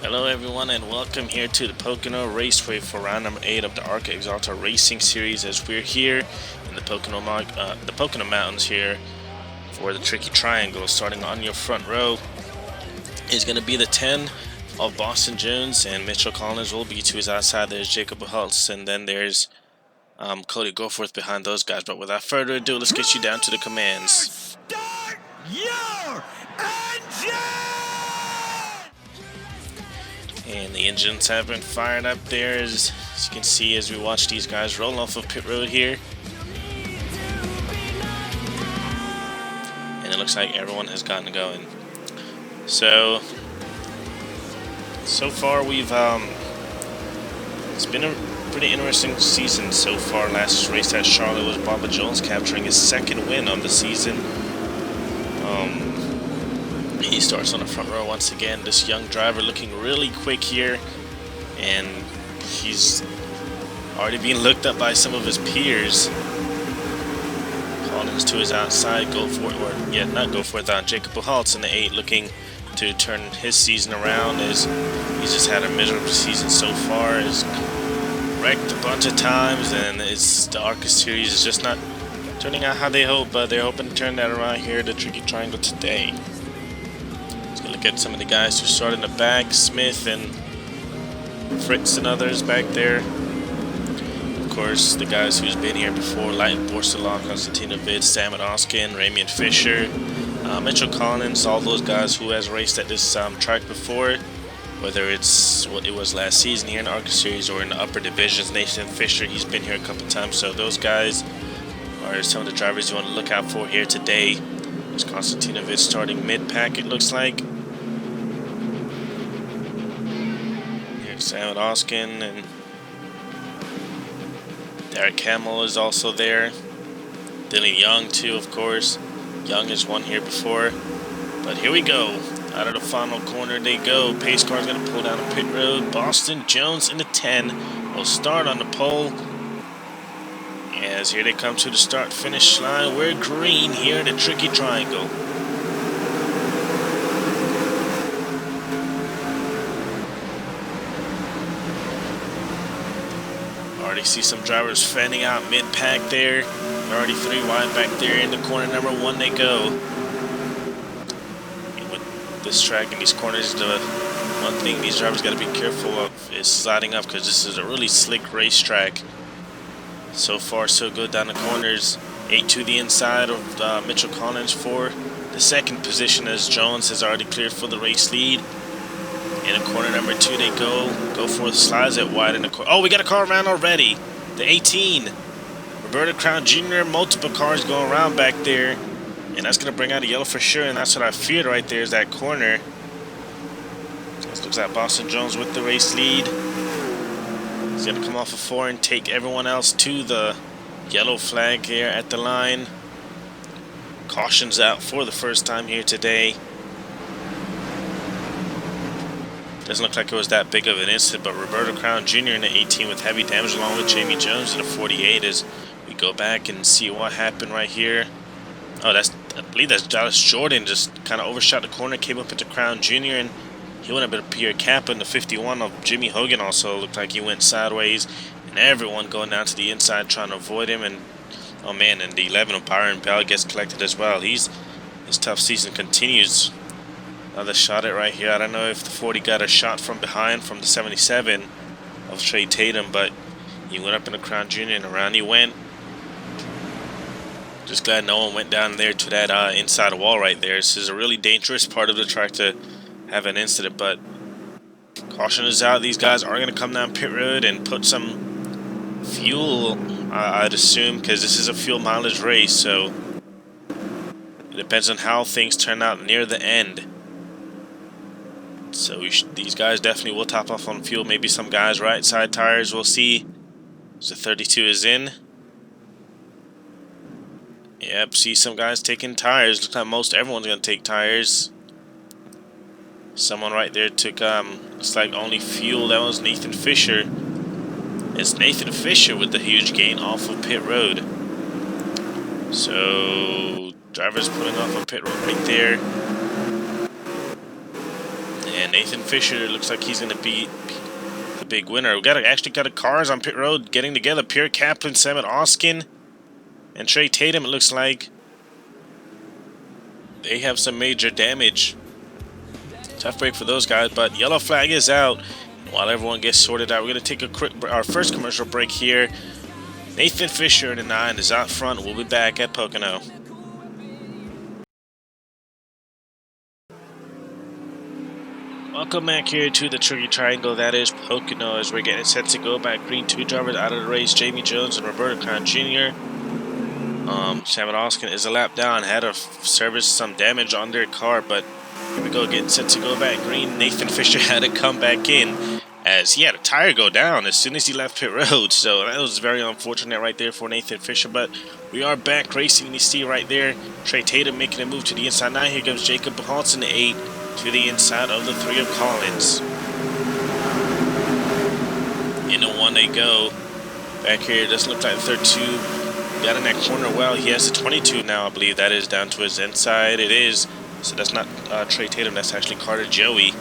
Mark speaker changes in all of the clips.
Speaker 1: Hello everyone and welcome here to the Pocono Raceway for round number 8 of the ARCA Axalta Racing Series, as we're here in the Pocono Mountains here for the Tricky Triangle. Starting on your front row is going to be the 10 of Boston Jones, and Mitchell Collins will be to his outside. There's 𝙉𝙊𝙍𝙇𝘼, and then there's Cody Goforth behind those guys. But without further ado, let's get you down to the commands.
Speaker 2: Start your engine!
Speaker 1: And the engines have been fired up there, as you can see as we watch these guys roll off of pit road here. And it looks like everyone has gotten going. So far we've it's been a pretty interesting season so far. Last race at Charlotte was Bubba Jones capturing his second win on the season. He starts on the front row once again. This young driver looking really quick here, and he's already being looked up by some of his peers. Collins to his outside, 𝙉𝙊𝙍𝙇𝘼 in the 8, looking to turn his season around, as he's just had a miserable season so far. He's wrecked a bunch of times, and the ARCA series is just not turning out how they hope, but they're hoping to turn that around here at the Tricky Triangle today. Look at some of the guys who started in the back, Smith and Fritz and others back there. Of course, the guys who's been here before, like Borsalon, 𝙉𝙊𝙍𝙇𝘼, 𝙉𝙊𝙍𝙍𝙍, Ramian Fisher, Mitchell Collins, all those guys who has raced at this track before, whether it's what it was last season here in the ARCA series or in the upper divisions. Nathan Fisher, he's been here a couple times, so those guys are some of the drivers you want to look out for here today. There's 𝙉𝙍𝙍𝙍 starting mid-pack, it looks like. 𝙉𝙊𝙍𝙍𝙍 and Derek Hamill is also there. Dylan Young too, of course. Young has won here before. But here we go. Out of the final corner they go. Pace car is going to pull down the pit road. Boston Jones in the 10 will start on the pole. As here they come to the start-finish line. We're green here in the Tricky Triangle. Already see some drivers fanning out mid-pack there. They're already 3 wide back there. In the corner number 1 they go. And with this track and these corners, the one thing these drivers got to be careful of is sliding up, because this is a really slick racetrack. So far so good down the corners. 8 to the inside of Mitchell Collins for the second position, as Jones has already cleared for the race lead. In corner number 2 they go. Goforth slides it wide in the corner. Oh, we got a car around already. The 18. Roberto Crown Jr. Multiple cars going around back there. And that's going to bring out a yellow for sure. And that's what I feared right there, is that corner. This looks like Boston Jones with the race lead. He's going to come off of 4 and take everyone else to the yellow flag here at the line. Caution's out for the first time here today. Doesn't look like it was that big of an incident, but Roberto Crown Jr. in the 18 with heavy damage, along with Jamie Jones in the 48, as we go back and see what happened right here. Oh, I believe that's Dallas Jordan, just kind of overshot the corner, came up into Crown Jr., and he went up to Pierre Kappa in the 51 of Jimmy Hogan. Also looked like he went sideways, and everyone going down to the inside trying to avoid him. And oh man, and the 11 of Byron Bell gets collected as well. His tough season continues. Another shot at right here. I don't know if the 40 got a shot from behind from the 77 of Trey Tatum, but he went up in the Crown Jr. and around he went. Just glad no one went down there to that inside wall right there. This is a really dangerous part of the track to have an incident, but caution is out. These guys are going to come down pit road and put some fuel, I'd assume, because this is a fuel mileage race, so it depends on how things turn out near the end. So these guys definitely will top off on fuel. Maybe some guys right side tires, we'll see. So 32 is in. Yep, see some guys taking tires. Looks like most everyone's going to take tires. Someone right there took, looks like only fuel. That was Nathan Fisher. It's Nathan Fisher with the huge gain off of pit road. So drivers pulling off of pit road right there. Nathan Fisher looks like he's going to be the big winner. We actually got cars on pit road getting together. Pierre Kaplan, 𝙉𝙊𝙍𝙇𝘼, and Trey Tatum. It looks like they have some major damage. Tough break for those guys, but yellow flag is out. While everyone gets sorted out, we're going to take our first commercial break here. Nathan Fisher in the 9 is out front. We'll be back at Pocono. Welcome back here to the Tricky Triangle, that is Pocono, as we're getting set to go back green. 2 drivers out of the race, Jamie Jones and Roberto Khan Jr. 𝙉𝙊𝙍𝙇𝘼 is a lap down, had to service some damage on their car, but here we go, getting set to go back green. Nathan Fisher had to come back in as he had a tire go down as soon as he left pit road, so that was very unfortunate right there for Nathan Fisher. But we are back racing. You see right there Trey Tatum making a move to the inside. Now here comes Jacob Halts in the 8 to the inside of the 3 of Collins. In the 1 they go. Back here, it doesn't look like the 32 got in that corner well. He has the 22 now, I believe that is down to his inside. It is. So that's not Trey Tatum, that's actually Carter Joey.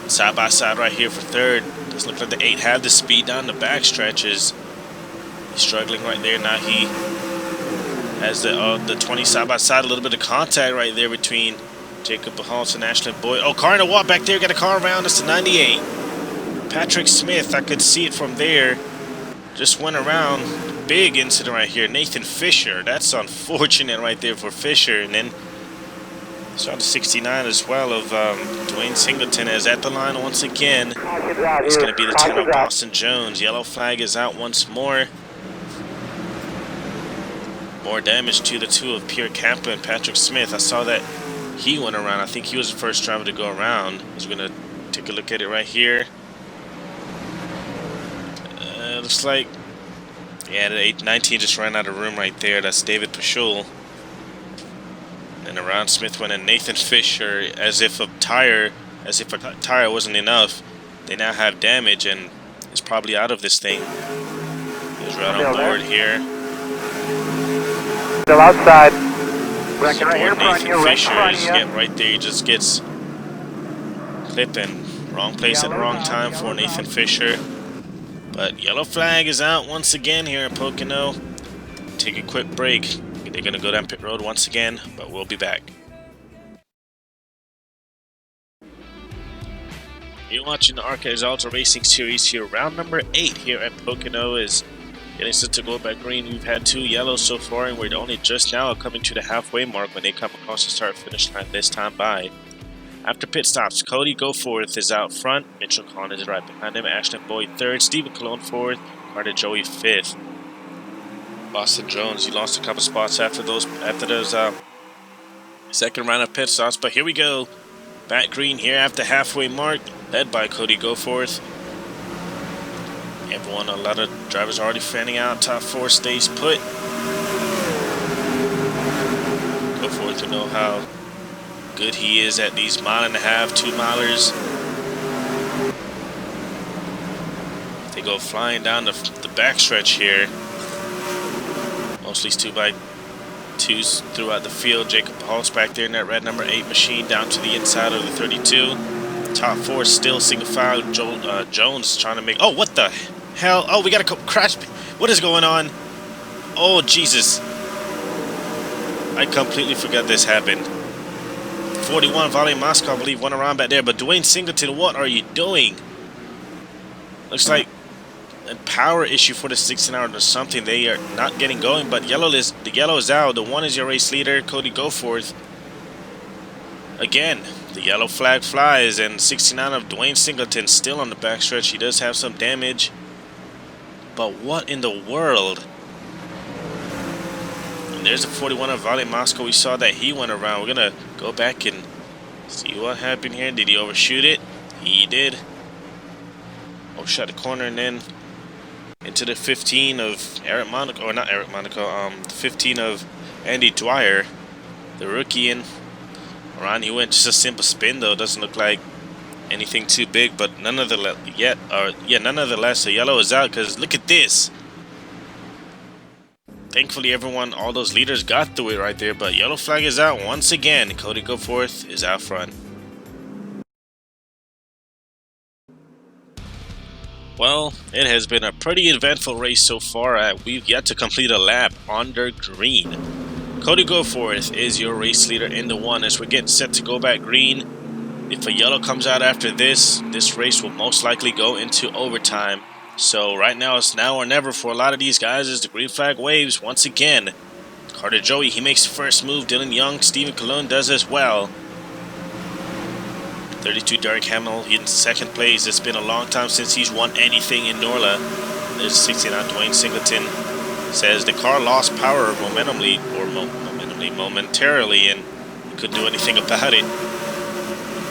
Speaker 1: Side by side right here for 3rd. Doesn't look like the 8 have the speed down the back stretches. He's struggling right there. Now he has the 20 side by side. A little bit of contact right there between Jacob Halts and Ashland Boyd. Oh, car in the wall back there. Got a car around. It's the 98. Patrick Smith, I could see it from there. Just went around. Big incident right here. Nathan Fisher. That's unfortunate right there for Fisher. And then saw the 69 as well of Dwayne Singleton is at the line once again. It's going to be the 10 of Boston Jones. Yellow flag is out once more. More damage to the 2 of Pierre Kaplan and Patrick Smith. I saw that he went around. I think he was the first driver to go around. We're going to take a look at it right here. Looks like, yeah, the 19 just ran out of room right there. That's David Pashul. And around Smith went and Nathan Fisher, as if a tire wasn't enough. They now have damage and is probably out of this thing. He's right on board here.
Speaker 3: Still outside.
Speaker 1: Nathan Fisher is right there. He just gets clipping. Wrong place at the wrong time for Nathan Fisher. But yellow flag is out once again here at Pocono. Take a quick break. They're going to go down pit road once again, but we'll be back. You're watching the ARCA Axalta Racing Series here. Round number 8 here at Pocono is getting set to go back green. We've had 2 yellows so far, and we're only just now coming to the halfway mark when they come across the start-finish line this time by. After pit stops, Cody Goforth is out front. Mitchell Kahn is right behind him. Ashton Boyd 3rd. Stephen Cologne 4th. Carter Joey 5th. Boston Jones, he lost a couple spots after those second round of pit stops, but here we go. Back green here after halfway mark, led by Cody Goforth. Everyone, a lot of drivers already fanning out. Top 4 stays put. Goforth, you know how good he is at these 1.5 mile, 2 milers. They go flying down the backstretch here. Mostly 2x2s throughout the field. Jacob Halts back there in that red number 8 machine down to the inside of the 32. Top 4 still single file. Jones trying to make... Oh, what the hell? Oh, we got a crash. What is going on? Oh, Jesus. I completely forgot this happened. 41 𝙉𝙊𝙍𝙇𝘼, I believe, went around back there. But Dwayne Singleton, what are you doing? Looks like a power issue for the 69 or something. They are not getting going, but the yellow is out. The 1 is your race leader, Cody Goforth. Again, the yellow flag flies, and 69 of Dwayne Singleton still on the backstretch. He does have some damage, but what in the world? And there's the 41 of 𝙉𝙊𝙍𝙇𝘼. We saw that he went around. We're gonna go back and see what happened here. Did he overshoot it? He did. Overshot the corner and then into the 15 of Eric Monaco, or not Eric Monaco, 15 of Andy Dwyer, the rookie. And around he went. Just a simple spin though. Doesn't look like anything too big, but nonetheless, nonetheless, the yellow is out because look at this. Thankfully, everyone, all those leaders got through it right there, but yellow flag is out once again. Cody Goforth is out front. Well, it has been a pretty eventful race so far. We've yet to complete a lap under green. Cody Goforth is your race leader in the one as we're getting set to go back green. If a yellow comes out after this race will most likely go into overtime. So right now it's now or never for a lot of these guys as the green flag waves once again. Carter Joey, he makes the first move. Dylan Young, Stephen Cologne does as well. 32 Derek Hamill in second place. It's been a long time since he's won anything in NORLA. There's 69 Dwayne Singleton. Says the car lost power momentarily, and he couldn't do anything about it.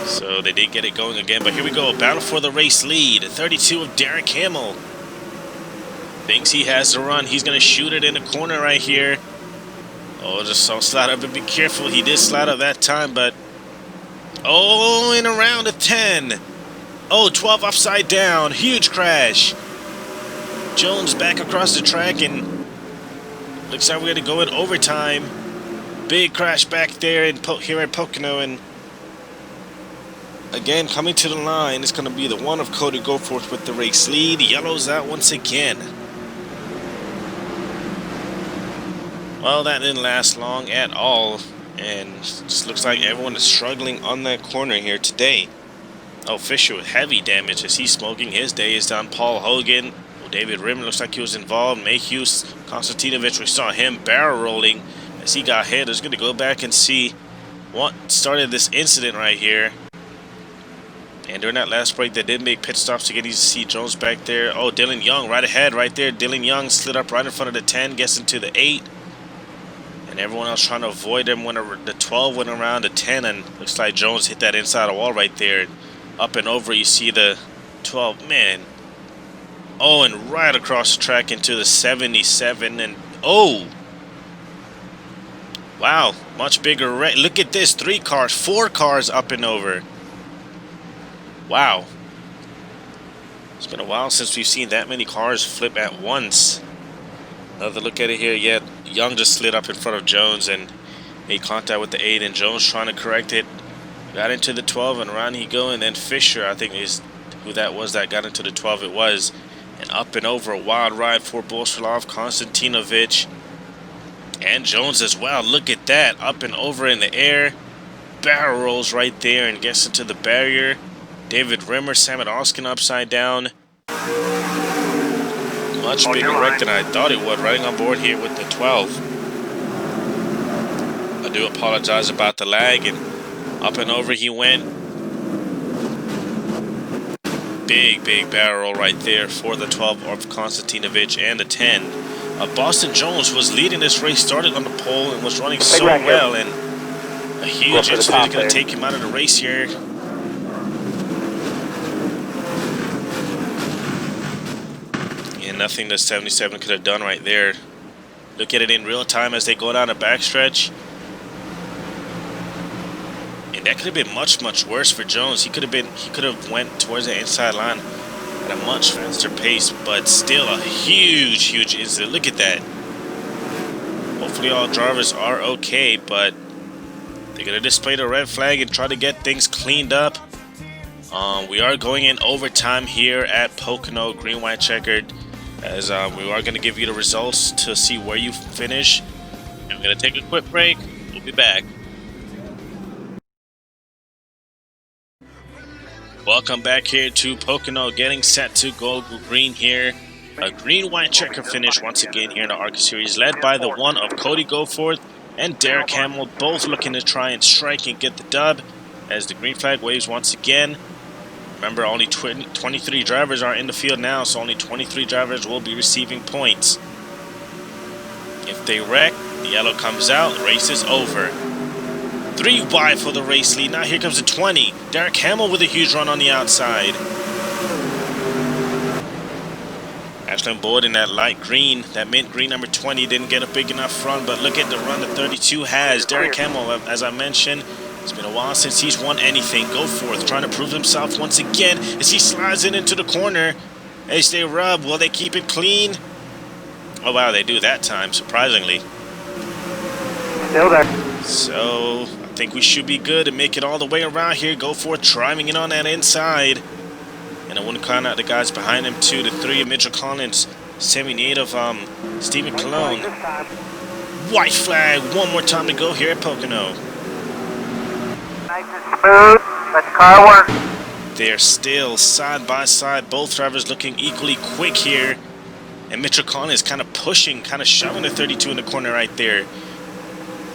Speaker 1: So they did get it going again. But here we go. Battle for the race lead. 32 of Derek Hamill. Thinks he has the run. He's going to shoot it in the corner right here. Oh, just don't slide up and be careful. He did slide up that time, but... Oh, in around a 10. Oh, 12 upside down. Huge crash. Jones back across the track, and looks like we're going to go in overtime. Big crash back there here at Pocono, and again, coming to the line, it's going to be the one of Cody Goforth with the race lead. Yellow's out once again. Well, that didn't last long at all. And just looks like everyone is struggling on that corner here today. Oh, Fisher with heavy damage as he's smoking. His day is done. Paul Hogan. Oh, David Rimmer looks like he was involved. Mayhew Konstantinovic, we saw him barrel rolling as he got hit. I was going to go back and see what started this incident right here. And during that last break, they did make pit stops to get easy to see Jones back there. Oh, Dylan Young right ahead right there. Dylan Young slid up right in front of the 10, gets into the 8. And everyone else trying to avoid him when the 12 went around the 10, and looks like Jones hit that inside wall right there. Up and over, you see the 12. Man. Oh, and right across the track into the 77. And oh! Wow, much bigger wreck. Look at this. 3 cars, 4 cars up and over. Wow. It's been a while since we've seen that many cars flip at once. Another look at it here. Yeah, Young just slid up in front of Jones and made contact with the 8, and Jones trying to correct it. Got into the 12 and around he go, and then Fisher, I think is who that was that got into the 12. It was. And up and over, a wild ride for Bolshelov, Konstantinovic, and Jones as well. Look at that. Up and over in the air. Barrel rolls right there and gets into the barrier. David Rimmer, Samet Oskin upside down. Much bigger wreck than I thought it would, riding on board here with the 12. I do apologize about the lag, and up and over he went. Big barrel roll right there for the 12 of Konstantinovic and the 10. Boston Jones was leading this race, started on the pole and was running so well, and a huge incident is going to take him out of the race here. Nothing that 77 could have done right there. Look at it in real time as they go down the backstretch. And that could have been much worse for Jones. He could have went towards the inside line at a much faster pace, but still a huge incident. Look at that. Hopefully all drivers are okay, but they're gonna display the red flag and try to get things cleaned up. We are going in overtime here at Pocono, green, white, checkered. As we are going to give you the results to see where you finish. And we're going to take a quick break. We'll be back. Welcome back here to Pocono, getting set to go green here. A green, white checker finish once again here in the ARCA series, led by the one of Cody Goforth and Derek Hamill, both looking to try and strike and get the dub as the green flag waves once again. Remember, only 23 drivers are in the field now, so only 23 drivers will be receiving points. If they wreck, the yellow comes out, the race is over. 3 wide for the race lead. Now here comes the 20. Derek Hamill with a huge run on the outside. Ashland Boyd in that light green, that mint green number 20, didn't get a big enough run, but look at the run that 32 has. Derek Hamill, as I mentioned, it's been a while since he's won anything. Goforth trying to prove himself once again as he slides it into the corner. As they rub, will they keep it clean? Oh wow, they do that time, surprisingly.
Speaker 3: Still there.
Speaker 1: So, I think we should be good and make it all the way around here. Goforth driving it on that inside. And And I wouldn't count out the guys behind him too. The 3 of Mitchell Collins, 78 of Stephen Cologne. White flag, one more time to go here at Pocono.
Speaker 3: Nice and smooth. Let the car work.
Speaker 1: They're still side by side, both drivers looking equally quick here. And Mitchell Collins kind of pushing, kind of shoving the 32 in the corner right there.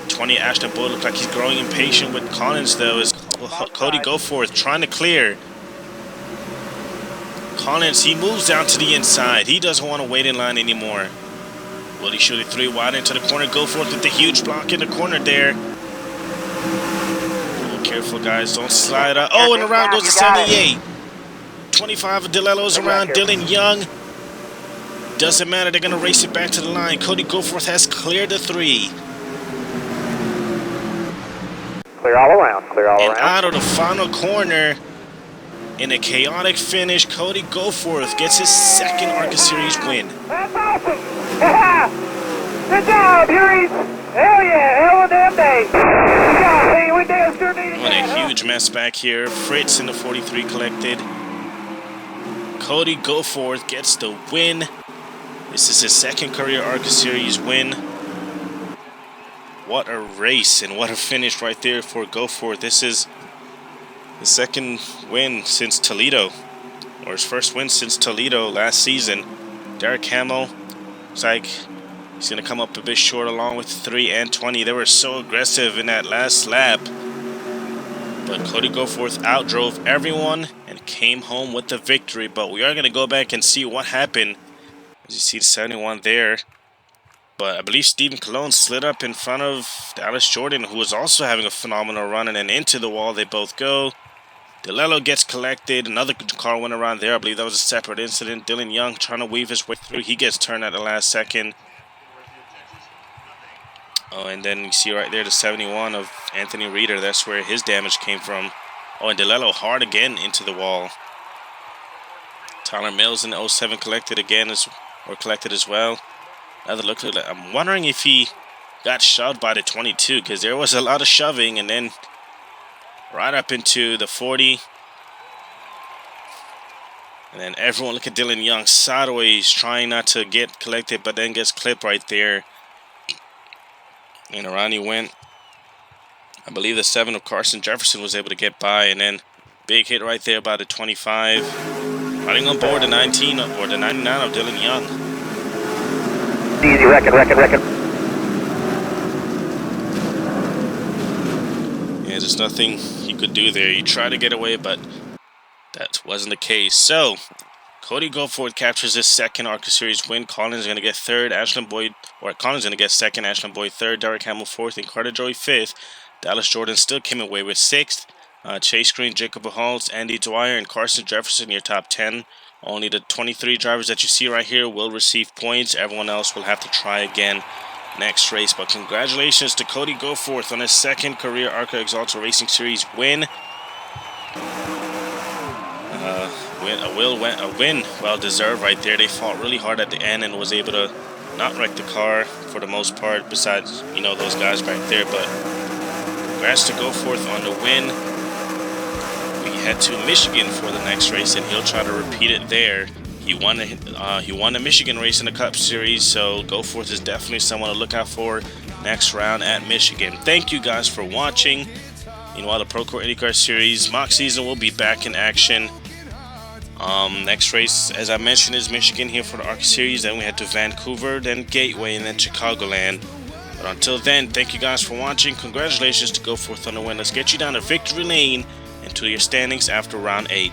Speaker 1: 20 Ashton Boyd looks like he's growing impatient with Collins though, as Cody Goforth trying to clear. Collins, he moves down to the inside. He doesn't want to wait in line anymore. Will he shoot it 3 wide into the corner? Goforth with the huge block in the corner there. Oh, careful guys, don't slide up. Oh, and around goes the 78. 25 of DeLello's around. Dylan Young. Doesn't matter, they're going to race it back to the line. Cody Goforth has cleared the 3.
Speaker 3: Clear all around. Clear all
Speaker 1: And
Speaker 3: around.
Speaker 1: out of the final corner, in a chaotic finish, Cody Goforth gets his 2nd ARCA Series win.
Speaker 3: That's awesome. Yeah. Good job, Huey. Hell yeah. Hell of a damn day. Good job, hey. We damn sure needed
Speaker 1: What
Speaker 3: that,
Speaker 1: a huge mess back here. Fritz in the 43 collected. Cody Goforth gets the win. This is his 2nd career ARCA Series win. What a race and what a finish right there for Goforth. This is his 2nd win since Toledo, or his 1st win since Toledo last season. Derek Hamill looks like he's going to come up a bit short along with 3 and 20. They were so aggressive in that last lap. But Cody Goforth outdrove everyone and came home with the victory. But we are going to go back and see what happened. As you see the 71 there. But I believe Stephen Cologne slid up in front of Dallas Jordan, who was also having a phenomenal run, and then into the wall they both go. DeLello gets collected. Another car went around there. I believe that was a separate incident. Dylan Young trying to weave his way through. He gets turned at the last second. Oh, and then you see right there the 71 of Anthony Reeder. That's where his damage came from. Oh, and DeLello hard again into the wall. Tyler Mills in the 07 collected again, collected as well. Another look at it. I'm wondering if he got shoved by the 22, because there was a lot of shoving, and then right up into the 40. And then everyone, look at Dylan Young sideways, trying not to get collected, but then gets clipped right there. And around he went. I believe the 7 of Carson Jefferson was able to get by, and then big hit right there by the 25. Riding on board the 19 or the 99 of Dylan Young.
Speaker 3: Easy, record.
Speaker 1: Yeah, there's nothing he could do there. He tried to get away, but that wasn't the case. So, Cody Goforth captures his 2nd ARCA Series win. Collins is going to get 3rd. Collins is going to get 2nd. Ashland Boyd 3rd. Derek Hamill 4th. And Carter Joey 5th. Dallas Jordan still came away with 6th. Chase Green, Jacob Holtz, Andy Dwyer, and Carson Jefferson, your top 10. Only the 23 drivers that you see right here will receive points. Everyone else will have to try again next race. But congratulations to Cody Goforth on his 2nd career ARCA Axalta Racing Series win. A win well deserved right there. They fought really hard at the end and was able to not wreck the car for the most part, besides, you know, those guys back there. But congrats to Goforth on the win. We head to Michigan for the next race, and he'll try to repeat it there. He won the Michigan race in the Cup Series, so Goforth is definitely someone to look out for next round at Michigan. Thank you guys for watching. Meanwhile, the Procore IndyCar Series mock season will be back in action. Next race, as I mentioned, is Michigan here for the ARCA Series. Then we head to Vancouver, then Gateway, and then Chicagoland. But until then, thank you guys for watching. Congratulations to Goforth on the win. Let's get you down to victory lane and to your standings after round 8.